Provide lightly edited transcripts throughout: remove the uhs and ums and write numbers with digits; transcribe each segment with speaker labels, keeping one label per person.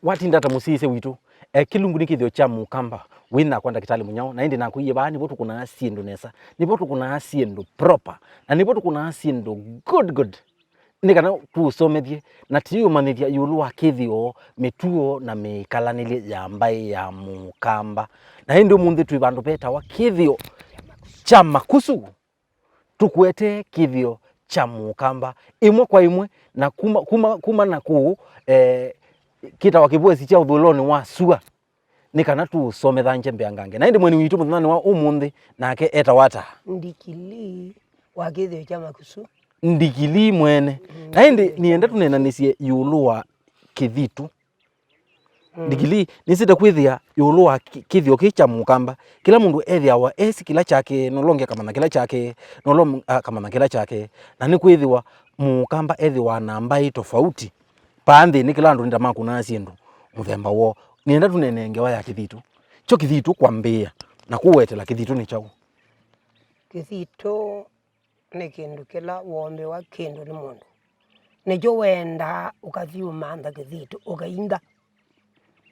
Speaker 1: watinda tamusise witu kilungu ni Kithio cha Mukamba wina kwanda kitali munyao na indi nakuiye bani botu kuna asiendo nesa ni botu kuna asiendo proper na ni botu kuna asiendo good nikana tusomethie na tiyo manithia yulu wa Kithio metuo na mikalanili ya mbai ya Mukamba na hindi munthi twi bandu beta wa Kithio cha makusu tukwete Kithio cha Mukamba imwe kwa imwe na kuma na ku kita wakibwesi cha uthuloni wa sua nikana tusometha njembe angange na indi mweni witu muthani wa umunthi nake eta wata
Speaker 2: ndikili wa Kithio cha makusu
Speaker 1: ndikili mwene na indi nienda tunenanisie yulu wa Kithitu ndikili nisita kwithia yulu wa Kithio cha Mukamba kila mundu ethia wa esi kila chake nolonge kama na kila chake kama na kila chake na ni kwithiwa Mukamba ethiwa namba tofauti pande ni kila ndu ndama kuna asiendo muthemba wo nienda tunenengewa ya Kithitu cho Kithitu kwambia na kuwetela Kithitu ni chau
Speaker 2: Kithitu ni kindu kila wombe wa kindu ni mundu nijo wenda ukathiu mantha Kithitu ukainga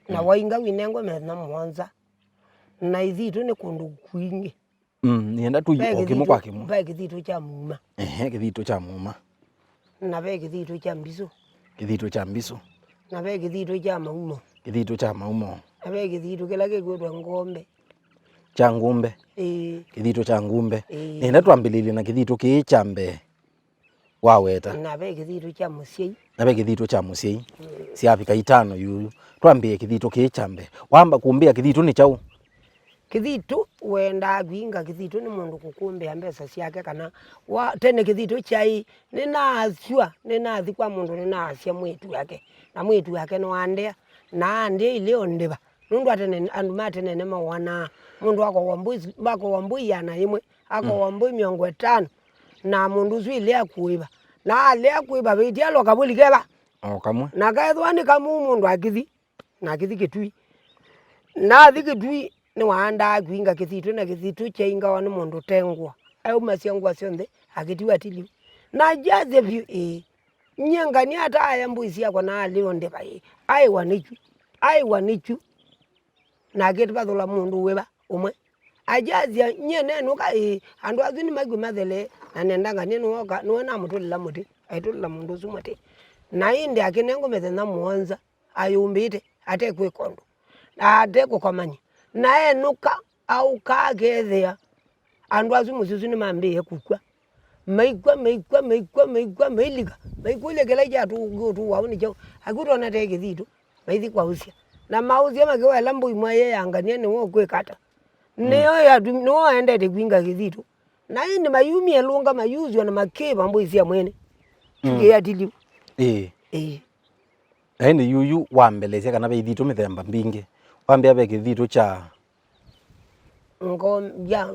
Speaker 2: na wainga winengo methna mwanza na Ithitu ni kundu kwingi
Speaker 1: nienda tu okimo kwa kimo
Speaker 2: ba Kithitu cha muma
Speaker 1: Kithitu cha muma
Speaker 2: na ba Kithitu cha mbiso
Speaker 1: Kithitu cha mbiso
Speaker 2: na ba Kithitu cha maumo
Speaker 1: Kithitu cha maumo
Speaker 2: na ba Kithitu kila kigwetwa ngombe
Speaker 1: cha ngumbe Kithitu cha ngumbe nienda tuambilile na Kithitu kiichambe waweta
Speaker 2: na ba Kithitu cha musiei
Speaker 1: na ba Kithitu cha musiei siafika itano yuyu twambie Kithitu kiichambe wamba kumbia Kithitu ni chau
Speaker 2: Kithitu wenda gwinga Kithitu ni mundu kukumbia mbesa ciake kana wa tene Kithitu chai ninathi kwa mundu ninacia mwitu yake na mwitu yake no andea na ande ile ndeba nundu atene andu matene ne mawana mundu wako wambui yana imwe ako wambui 50 na mundu zwile akuiba na ale akuiba bitialo kabuli keba
Speaker 1: kamwe
Speaker 2: na kaethwa ni kamu mundu akithi na kithi kitui na thikitui ni wanda gwinga Kithitu na Kithitu chainga wani mundu tengwa au masiangwa sionde akitiwa tili na jaze vyu nyenga ni ata aya mbuisi yako na alio ndeba ai wanichu na getu bathula mundu weba umwe ajazia nyene nuka andu azini magwi mathele na nendanga nenu oka nuona mutulila muti aitulila mundu sumate na inde akinengo methena muonza ayumbite ate kwikondo ate kukomanya na enuka au kagethea andu azu mususu ni mambiye kukwa maikwa mailiga maikule kila jatu tu wauni jo akutona te Kithitu maithi kwa usia na mausia makiwa lambo imwaye yangania ni wo kwekata neo ya no ende de gwinga Kithitu na indi mayumi elunga mayuzwa na makeba mbuisia mwene ya dili
Speaker 1: ende yuyu wambelezia kana Ithitu mithemba mbingi wambia be Kithitu cha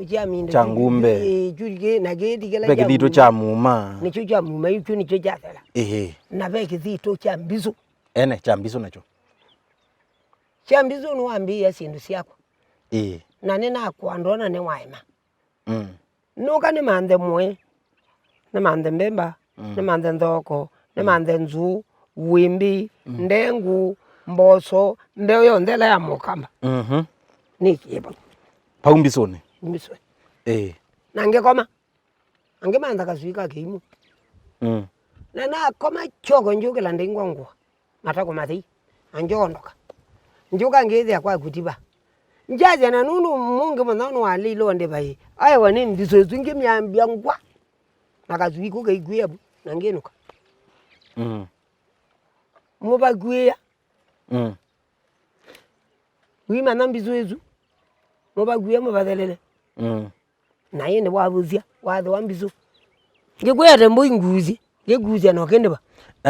Speaker 2: ya mindo
Speaker 1: cha ngumbe
Speaker 2: jurige na gedi kala
Speaker 1: be Kithitu cha muma
Speaker 2: ni cha muma yuchu ni cha jathala na be Kithitu cha mbizo
Speaker 1: cha mbizo nacho
Speaker 2: cha mbizo no ambia sindu siako na nina kwandona ne waima nuka ni mande mwe ni mande mbemba ni mande ndoko ni mande nzu wimbi ndengu mboso ndeyo ndela ya Mukamba ni kiba
Speaker 1: paumbisoni
Speaker 2: mbisoni nange koma ange manda kazwika kimu na koma choko njuke la ndingwangwa matako mathi anjondoka njuka ngezi kwa kutiba njaje na nunu mungu mwanano walilo ndebai ai wani mbiso zungi myambia ngwa nakazwiko kaigwe nangenuka muba gwe wima nambizo ezu muba gwe mubadelele na yene wabuzia wadho wambizo ngegwe rembo inguzi ngeguzi anokendeba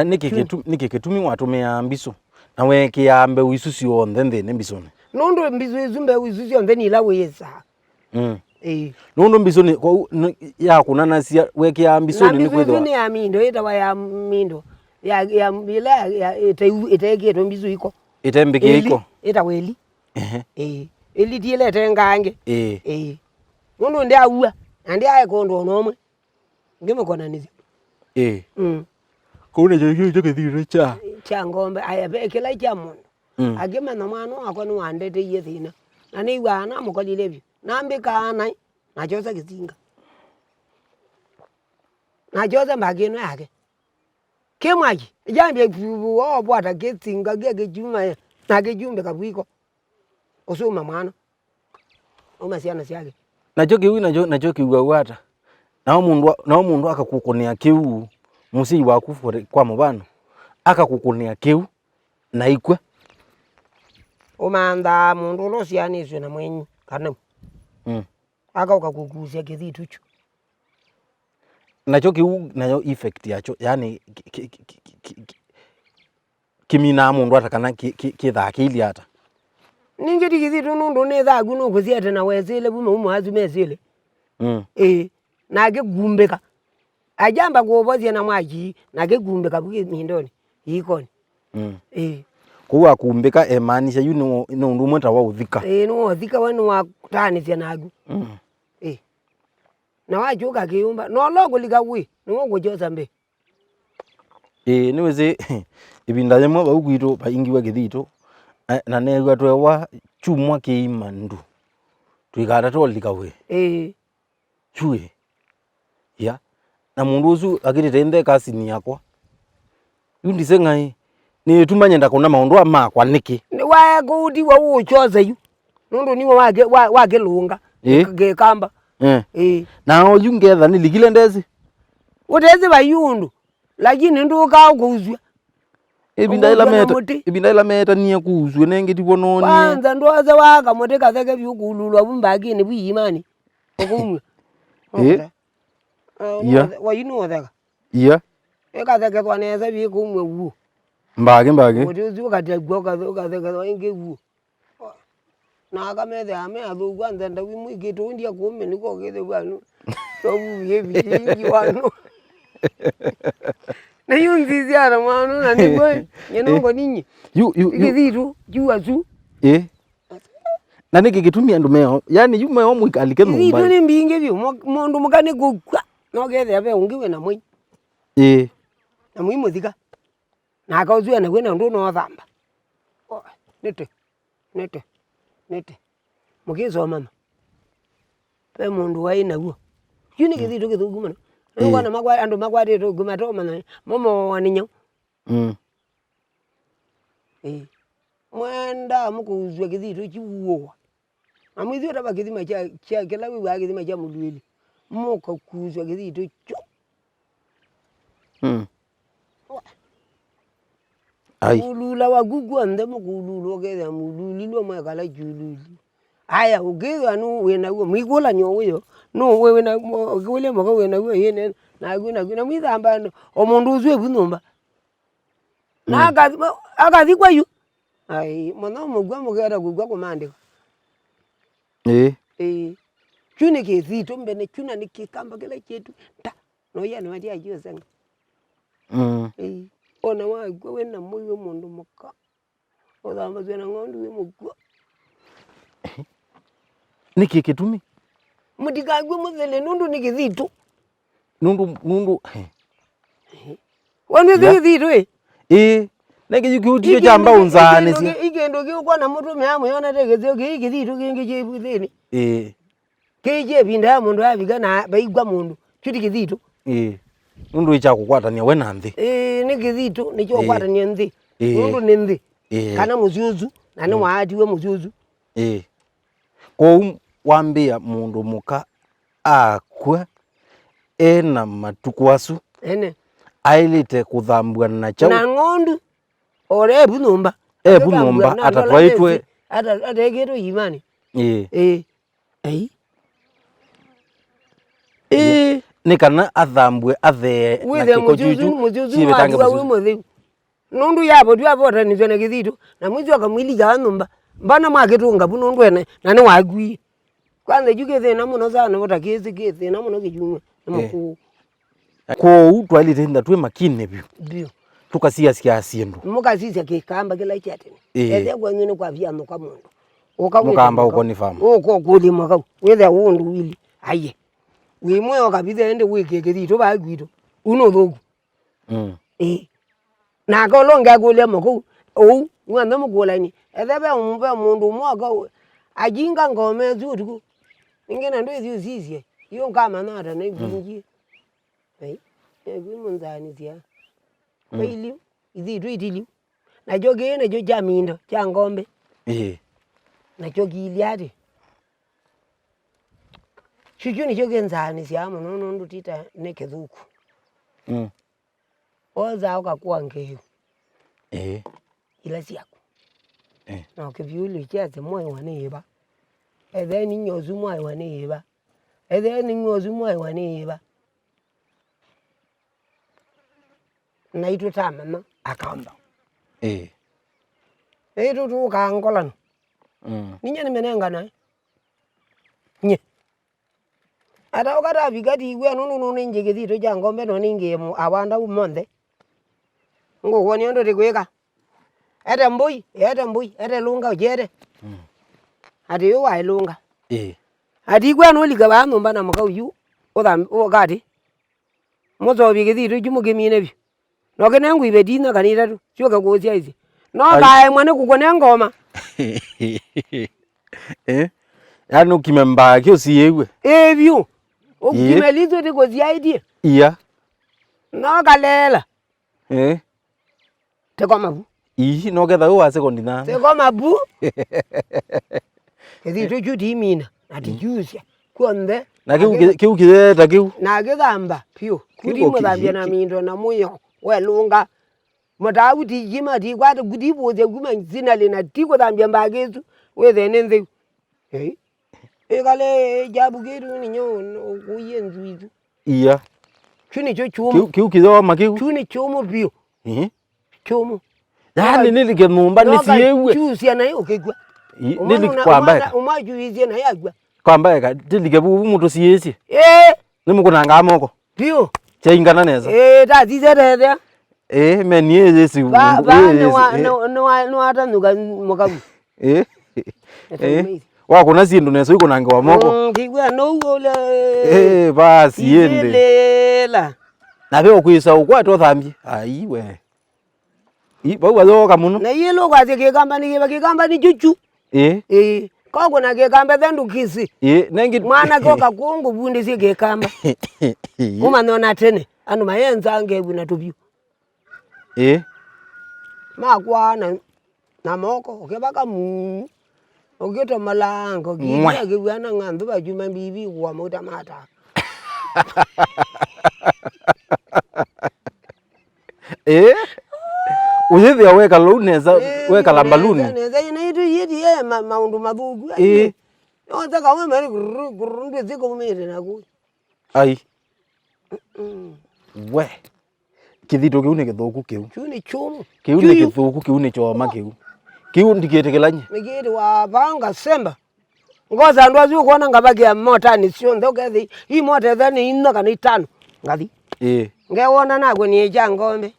Speaker 1: niki ketumi watumia mbiso na weke yambe wisusi onthe nembisoni
Speaker 2: nondo mbizo ezumbe wisusi onthe ni lawe yesa
Speaker 1: nondo mbisoni ya kunanasia weke ya mbisoni ni kwethwa
Speaker 2: ni ya mindo itawa ya mindo ya bila ya iteke to mbizo iko
Speaker 1: itembeke iko
Speaker 2: itaweli eli diele tengange nondo ndi awa ndi aye kondo nomwe ngeme kona nizi
Speaker 1: kuna je Kithitu cha
Speaker 2: ngombe aya be kila cha mundu agema na mwana wako ni wandete iye thina na ni wana mukolile byo nambe kana na choza kizinga na choza mageno yake kemwaji jambe wo bwata kizinga gege juma na gejumbe kabwiko osuma mwana umasiana siage
Speaker 1: nacho kiu nacho kiu wata na mundu akakukonea kiu musi waku kwa mubano akakukonea kiu na ikwe
Speaker 2: umanda mundu lo sianiswe na mwenyu kana aka ukakukusia Kithio chu
Speaker 1: nacho kiu nayo effect yacho yani kimina mundu atakana kithakili hata
Speaker 2: ningeti Kithio nundu ne thagu no kuziate na wezele bume umuhazu mesele nage gumbeka ajamba kuobosia na mwaji nage gumbeka buge mindoni ikoni
Speaker 1: kuwa kumbeka emanisha yu no ndu mweta wa uthika
Speaker 2: no uthika wanu wa tanisia nagu na wajuka kiumba no logo likawi no gojoza mbe
Speaker 1: niweze ibinda yemwe bagwito baingiwa Kithio na negwa twewa chumwa kiimandu twigara to likawe chui ya na mundu uzu agirite kasini yakwa yundi sengai ni tumanye ndakona maundu amakwa niki
Speaker 2: ni wa gudi wa uchoza yu nundu ni wage lunga ge kamba
Speaker 1: na oyungetha ni ligile ndezi
Speaker 2: uteze bayundu lakini nduka ukuzwa
Speaker 1: ibinda ila meta niya kuzwe nenge tibononi
Speaker 2: kwanza ndoze waka mote katheke byukululwa bumbagini buyimani okumwe wayinu ekatheke twaneza bikumwe wu
Speaker 1: mbage
Speaker 2: uti ukatagwa katheke twange wu na kamethe ame athugwa nthenda wimwikite undia kume niko kithe bwanu so yebi wano na yunzi ara mwana na nigwe nyenongo ninyi Kithio jua zu
Speaker 1: na niki gitumia ndu meo yani yume o mwikalike numba
Speaker 2: Kithio ni mbinge byo mundu mukane gukwa no gethe abe ungiwe na mwi na mwi muthika na akauzwe na kwena ndu no thamba nete mukizo mama pe mundu waina guo yuni Kithio githuguma ngwana magwa andu magwari to gumato mana momo waninyo mwenda mukuzwa Kithio chiwo amwithio taba kithima cha kila wiwa kithima cha mulwili muka kuzwa Kithio cho mulula wagugwa nde mukululo getha mululilwa mwakala jululi aya ugethwa anu wena uo mwigula nyowe no wewe na gule moga wena uo yene na guna mwithamba omundu uzwe bunomba na akathikwa yu ai mwana mugwa mugera gugwa kumandika chune Kithio mbene chuna nikikamba kila chetu ta no yana wadi ajiyo sanga ona wa gwa wena moyo mundu muka othamba zena ngondu we mugwa
Speaker 1: niki kitumi
Speaker 2: mutikagwe muthele nundu ni Kithio
Speaker 1: nundu
Speaker 2: wanu Kithio
Speaker 1: nenge yukiutio chamba unzane si
Speaker 2: igendo gikwa na mutu meamu yona tegezio Kithio kingi chebutheni keje binda ya mundu abiga na baigwa mundu chuti Kithio
Speaker 1: nundu icha kukwatania we na nthi
Speaker 2: ni Kithio ni cho kwatania nthi nundu ni nthi kana muzuzu na ni waatiwe muzuzu
Speaker 1: ko wambia mundu muka akwa ena matukwasu ailite kuthambua na chau
Speaker 2: na ngondu ore bunomba
Speaker 1: atatwaitwe
Speaker 2: ategero imani
Speaker 1: ni kana athambwe athe
Speaker 2: na kikojuju chibetange muzuzu nundu yabo twabota ni zona Kithio na mwizi akamwili ya numba mbana mwakitunga bunundu ene na ni wagwi kwanza jugeze na muno sana bota keze na muno kijumwe muku
Speaker 1: ko utwalite nda twe makine bio tukasiya asiendu
Speaker 2: mukasisia kikamba kila chate eze kwa ngine kwa vyano kwa mundu
Speaker 1: Mukamba uko ni famu
Speaker 2: uko kuli mwaka wethe undu wili aye wimwe wakabithe ende wiki Kithio bagwito uno thogu na kolonga kule moko oh ngwana mugolani ethebe umbe mundu mwaka ajinga ngome zutuku ingena ndo zizizie iyo kama nada na ibingi ai munzani tia baili Ithitu itili na joge na jo jamindo cha ngombe na jogi iliade chuchu ni joge nzani siamo nono ndutita nekedhuku oza ukakuwa ngeyo ila siako na kivyuli chaze moyo waneba then nyozu moyo waneba then nyozu moyo waneba na itu tamama akamba itu tu kangolan ninya ni menenga na nye ada okara bigati igwe nunu ninje Kithio ja ngombe no ninge mu awanda umonde ngo woni ndo tegweka ete mbui ete lunga ujere ati yo wa lunga ati igwe no liga ba no bana maka uyu ogati mozo bi Kithio jumu gemine bi no kene ngwi bedina kanira tu sio go sia izi no ba mwana kukone ngoma
Speaker 1: yani ukimemba kyo siyewe
Speaker 2: ebyo ukimelizo de go sia idea
Speaker 1: iya
Speaker 2: no kalela te koma bu
Speaker 1: no getha wa second na
Speaker 2: te koma bu Kithio juti mina ati jusia konde
Speaker 1: na kiu kideta kiu
Speaker 2: na gamba pio kudi mo dambia na mindo na muyo we lunga motawuti jima ti kwata gudi boje guma zina le na ti ko dambia mbagezu we thenenze kale jabu geru ni nyo kuyenzu izu
Speaker 1: iya
Speaker 2: chuni cho chumu
Speaker 1: kiu kido makiu
Speaker 2: chuni chumu bio chumu
Speaker 1: yani nilige numba nisiyewe
Speaker 2: chusia na yo kegwa
Speaker 1: nili kwamba
Speaker 2: umajuizie na yagwa
Speaker 1: kwamba ka dilige bu muto siyesi nimukunanga amoko
Speaker 2: bio
Speaker 1: chaingana neza
Speaker 2: tazizerere
Speaker 1: menie yesi
Speaker 2: no ata nuka mokabu
Speaker 1: wako na sindu neso iko nange wa moko
Speaker 2: kigwa no ule
Speaker 1: basi yende
Speaker 2: lela
Speaker 1: na byo kwisa ukwato thambi aiwe bawa zoka muno
Speaker 2: na yelo kwaze ke kamba ni chuchu koko na ke kamba thendu kisi
Speaker 1: nengi
Speaker 2: mwana koka kungu bunde si ke kamba umanona tene anu mayenza nge buna tubyu makwana na moko okebaka mu ogeto malango giya ke bwana ngandu ba juma bibi kwa mota mata
Speaker 1: uzithi weka luneza weka lambaluni
Speaker 2: neza ina itu yiti maundu mabugu onza kawe mari gurundu ziko umere na ku
Speaker 1: ai we Kithio kiu ni githuku kiu
Speaker 2: chuni chumu
Speaker 1: kiu ni githuku kiu ni choma kiu ndiketekelanye
Speaker 2: nigiri wa banga semba ngoza ndo azu kuona ngabagia mota ni sio ndo gethi hii mota thani inna kana itano ngathi ngewona nagwe ni eja ngombe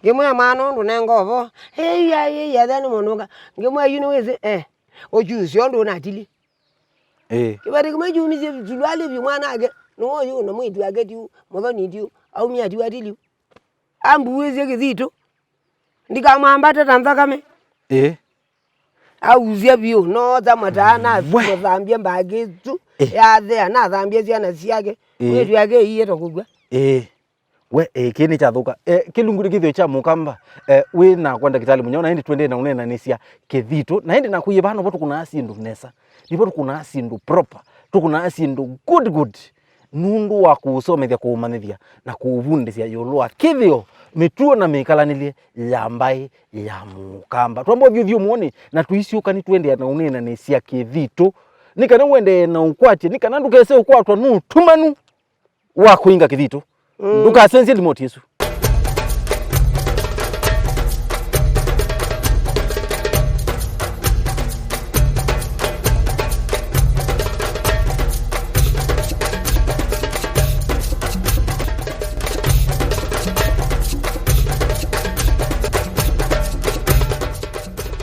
Speaker 2: ngimwe mano ndo nengovo ya thani monoga ngimwe yuni weze ojuzi ndo natili kibari kuma juni je zulwale bi mwana age no yo no mwitu age tiu modoni tiu au mi ati atili ambuweze Kithio ndikamwambata tanzakame auzia bio no za matana zambia mbagezu ya there na zambia ziana siage wetu yake iye tokugwa
Speaker 1: we kini chathuka kilunguri Kithio cha Mukamba we na kwenda kitali munyona hindi twende na unena nisia Kithio na hindi na kuye bano botu kuna asindu nesa ndipo tukuna asindu proper tukuna asindu good nundu wa kusomethia kuumanithia na kuuvundisia yolwa Kithio mituo na mikalanilie ya mbai ya Mukamba twambo vyovyo muone na tuisiuka ni twende na unena nisia Kithio nikana wende na ukwatie nikana ndukese ukwatwa nu tumanu wa kuinga Kithio nduka sense limoti Yesu